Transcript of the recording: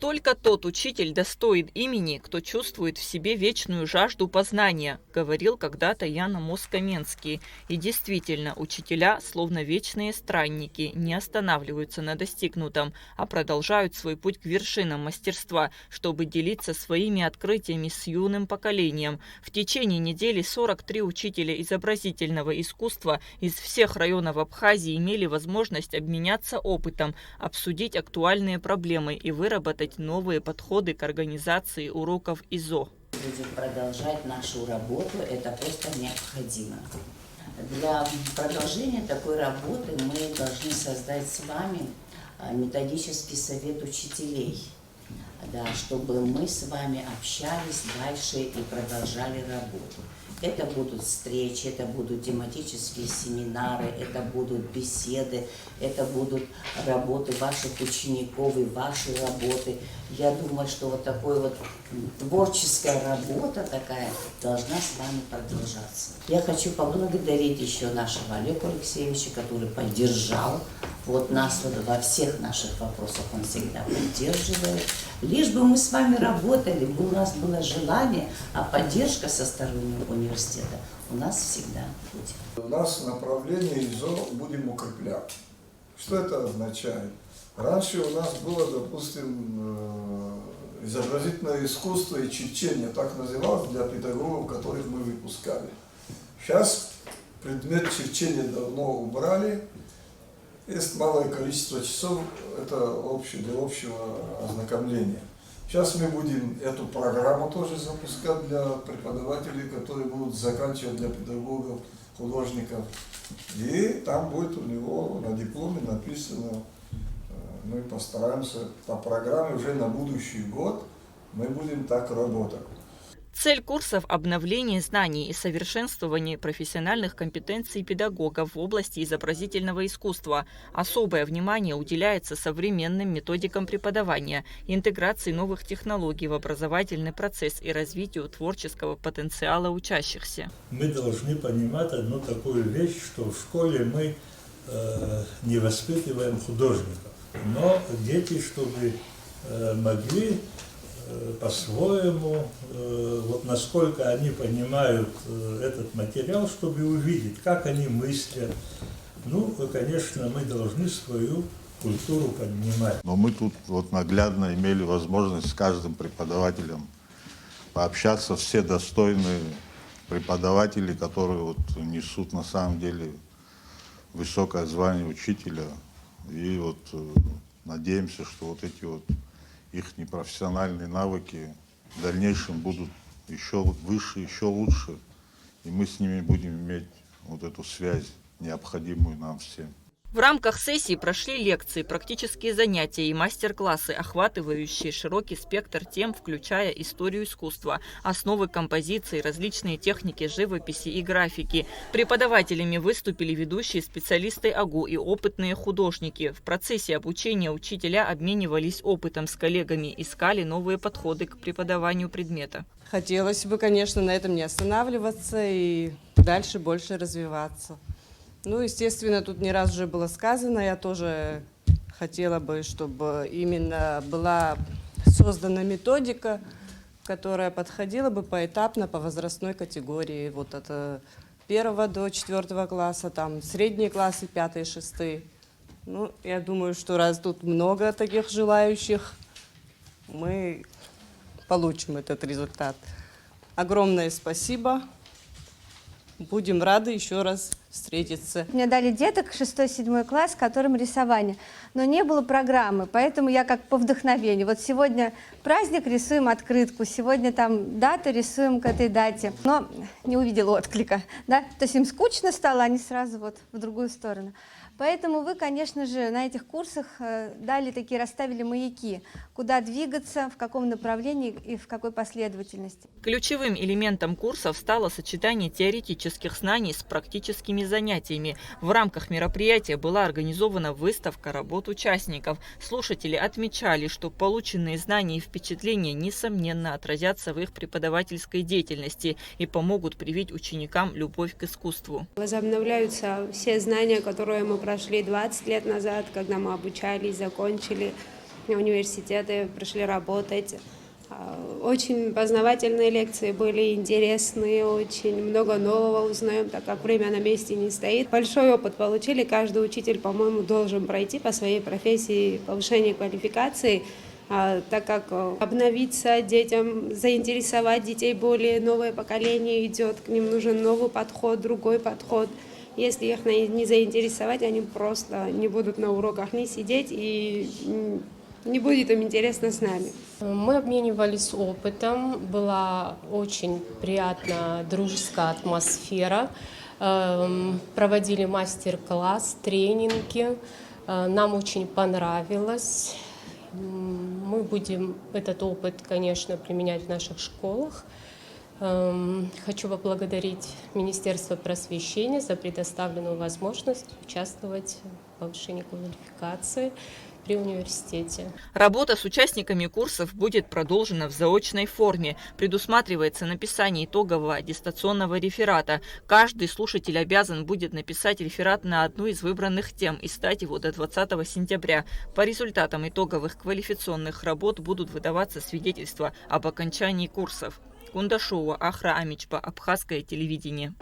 Только тот учитель достоин имени, кто чувствует в себе вечную жажду познания, говорил когда-то Ян Амос Коменский. И действительно, учителя, словно вечные странники, не останавливаются на достигнутом, а продолжают свой путь к вершинам мастерства, чтобы делиться своими открытиями с юным поколением. В течение недели 43 учителя изобразительного искусства из всех районов Абхазии имели возможность обменяться опытом, обсудить актуальные проблемы и выработать новые подходы к организации уроков ИЗО. Будем продолжать нашу работу, это просто необходимо. Для продолжения такой работы мы должны создать с вами методический совет учителей, да, чтобы мы с вами общались дальше и продолжали работу. Это будут встречи, это будут тематические семинары, это будут беседы, это будут работы ваших учеников и ваши работы. Я думаю, что вот такой вот творческая работа такая должна с вами продолжаться. Я хочу поблагодарить еще нашего Олега Алексеевича, который поддержал вот нас вот во всех наших вопросах, он всегда поддерживает. Лишь бы мы с вами работали, у нас было желание, а поддержка со стороны университета у нас всегда будет. У нас направление ИЗО будем укреплять. Что это означает? Раньше у нас было, допустим, изобразительное искусство и чтение, так называлось, для педагогов, которых мы выпускали. Сейчас предмет чтения давно убрали. Есть малое количество часов, это для общего ознакомления. Сейчас мы будем эту программу тоже запускать для преподавателей, которые будут заканчивать для педагогов, художников. И там будет у него на дипломе написано, мы постараемся по программе уже на будущий год, мы будем так работать. Цель курсов – обновление знаний и совершенствование профессиональных компетенций педагогов в области изобразительного искусства. Особое внимание уделяется современным методикам преподавания, интеграции новых технологий в образовательный процесс и развитию творческого потенциала учащихся. Мы должны понимать одну такую вещь, что в школе мы не воспитываем художников, но дети, чтобы могли по-своему, вот насколько они понимают этот материал, чтобы увидеть, как они мыслят. Ну, конечно, мы должны свою культуру поднимать. Но мы тут вот наглядно имели возможность с каждым преподавателем пообщаться, все достойные преподаватели, которые вот несут на самом деле высокое звание учителя. И вот надеемся, что вот эти вот их непрофессиональные навыки в дальнейшем будут еще выше, еще лучше, и мы с ними будем иметь вот эту связь, необходимую нам всем. В рамках сессии прошли лекции, практические занятия и мастер-классы, охватывающие широкий спектр тем, включая историю искусства, основы композиции, различные техники живописи и графики. Преподавателями выступили ведущие специалисты АГУ и опытные художники. В процессе обучения учителя обменивались опытом с коллегами, искали новые подходы к преподаванию предмета. Хотелось бы, конечно, на этом не останавливаться и дальше больше развиваться. Ну, естественно, тут не раз уже было сказано, я тоже хотела бы, чтобы именно была создана методика, которая подходила бы поэтапно по возрастной категории. Вот от 1 до 4 класса, там средние классы 5, 6. Ну, я думаю, что раз тут много таких желающих, мы получим этот результат. Огромное спасибо. Будем рады еще раз встретиться. Мне дали деток 6-7 класс, которым рисование, но не было программы, поэтому я как по вдохновению. Вот сегодня праздник, рисуем открытку, сегодня там дата, рисуем к этой дате, но не увидела отклика, да? То есть им скучно стало, они сразу вот в другую сторону. Поэтому вы, конечно же, на этих курсах дали такие, расставили маяки, куда двигаться, в каком направлении и в какой последовательности. Ключевым элементом курсов стало сочетание теоретических знаний с практическими занятиями. В рамках мероприятия была организована выставка работ участников. Слушатели отмечали, что полученные знания и впечатления несомненно отразятся в их преподавательской деятельности и помогут привить ученикам любовь к искусству. Возобновляются все знания, которые мы прошли 20 лет назад, когда мы обучались, закончили. университеты, пришли работать. Очень познавательные лекции были, интересные, очень много нового узнаем, так как время на месте не стоит. Большой опыт получили, каждый учитель, по-моему, должен пройти по своей профессии повышение квалификации, так как обновиться детям, заинтересовать детей, более новое поколение идет, к ним нужен новый подход, другой подход. Если их не заинтересовать, они просто не будут на уроках не сидеть и не будет им интересно с нами. Мы обменивались опытом, была очень приятная дружеская атмосфера, проводили мастер-класс, тренинги, нам очень понравилось. Мы будем этот опыт, конечно, применять в наших школах. Хочу поблагодарить Министерство просвещения за предоставленную возможность участвовать в повышении квалификации при университете. Работа с участниками курсов будет продолжена в заочной форме. Предусматривается написание итогового аттестационного реферата. Каждый слушатель обязан будет написать реферат на одну из выбранных тем и сдать его до 20 сентября. По результатам итоговых квалификационных работ будут выдаваться свидетельства об окончании курсов. Кундашова, Ахра Амичпа, Абхазское телевидение.